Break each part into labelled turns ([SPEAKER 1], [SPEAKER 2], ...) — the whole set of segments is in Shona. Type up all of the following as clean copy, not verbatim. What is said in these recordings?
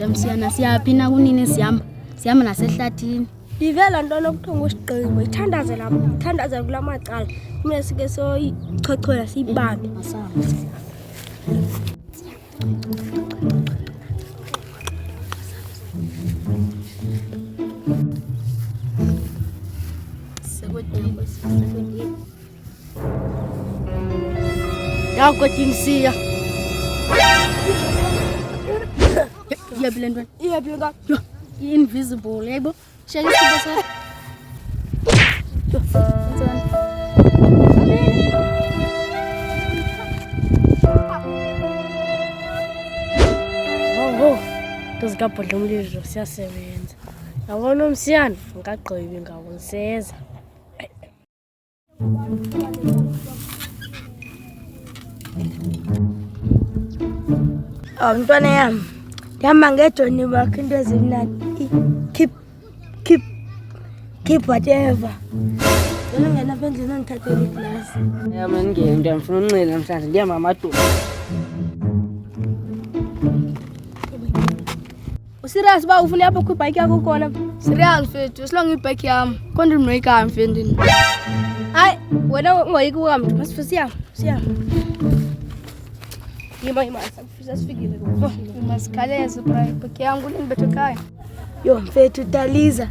[SPEAKER 1] Madam Siyana siyaphi na kunini sihamba nasehlathini.
[SPEAKER 2] Livela ntwana okuthonga usigqibo ithandazela kula macala kumele sike soyichochola siyibambe.
[SPEAKER 1] Yakotinsiya.
[SPEAKER 2] Iyaphi
[SPEAKER 1] Invisible, yebo. Shaka isibasa.
[SPEAKER 2] Tuzikabhodla umlilo siyasebenza. Yabona umsiyana ngakagqibi ngawuseza. Mntwana yami ndihamba ngejoni bakho into ezimnandi keep whatever yena ngena apha endlini andithathela iglasi
[SPEAKER 3] yami ngeke ndiyafuna uncela namhlanje ndihamba amadolo.
[SPEAKER 2] Userious ba ufuna apha kwibhayiki yakho khona?
[SPEAKER 1] Serious mfethu, silonga ibheki yami. Konke ndinoyika mfendini.
[SPEAKER 2] Hayi wena ungoyiki kwamntu masifisiya Yima sakufisa sifikile lo.
[SPEAKER 1] Masikhaleze ibheki yangu ndibethe ekhaya.
[SPEAKER 2] Yo mfethu Daliza.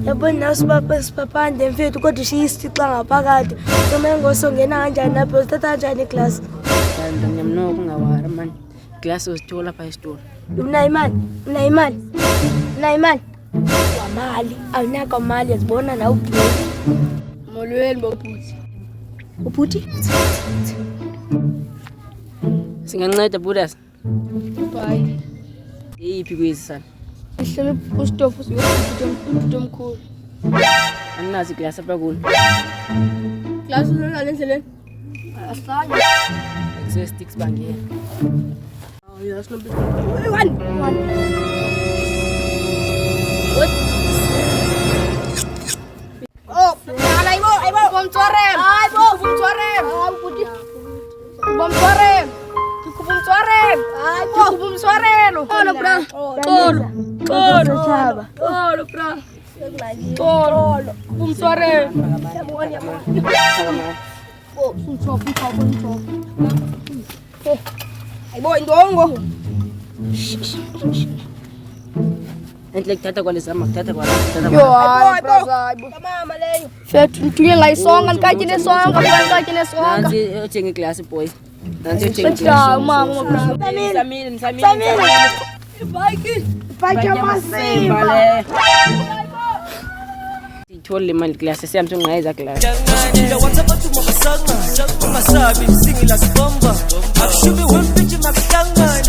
[SPEAKER 2] Yabona nawe sipapande mfethu kodwa ushiyisi xa ngaphakathi. Somengo songena kanjani lapho usithatha kanjani iglasi?
[SPEAKER 3] Ndiyamnoku ungawari mani. Glasi uzithola lapha esitolo.
[SPEAKER 2] Unayo imali. Wamali. Awunako mali yazibona na ubhuti.
[SPEAKER 1] Molweni bobhuti.
[SPEAKER 2] Ubhuti?
[SPEAKER 3] Singanceda budas.
[SPEAKER 1] Bye.
[SPEAKER 3] Iphi kwezi sana?
[SPEAKER 1] Ihlele ustofu uyobhuti omkhulu.
[SPEAKER 3] Aninazi iglasi apha kulo.
[SPEAKER 1] Glass ulala endleleni. Ahlanye.
[SPEAKER 3] Sticks bangena.
[SPEAKER 1] Yes, no big one. What? Oh, aibo. Bumsorem. Bumsorem. Bumsorem. Tolo, bra. Tolo, bra. Tolo. Bumsorem. Oh, sunso. Aibo indongo.
[SPEAKER 3] Enhle kuthatha kwalizama kuthatha kwa.
[SPEAKER 1] Yo, aibo.
[SPEAKER 2] Mama leyo.
[SPEAKER 1] Fethu nthuye ngayisonga nikatye songa
[SPEAKER 3] Nansi othenga iglasi boy. Nansi othenga iglasi.
[SPEAKER 1] Ja, mama.
[SPEAKER 3] Samini.
[SPEAKER 2] Ibhayiki yamasimba
[SPEAKER 3] le. Ithole imali iglasi siyamthi ungayeza iglasi.
[SPEAKER 4] WhatsApp tu makasanga, ungasabi singila sibomba. Akushubi wempitch makatanga.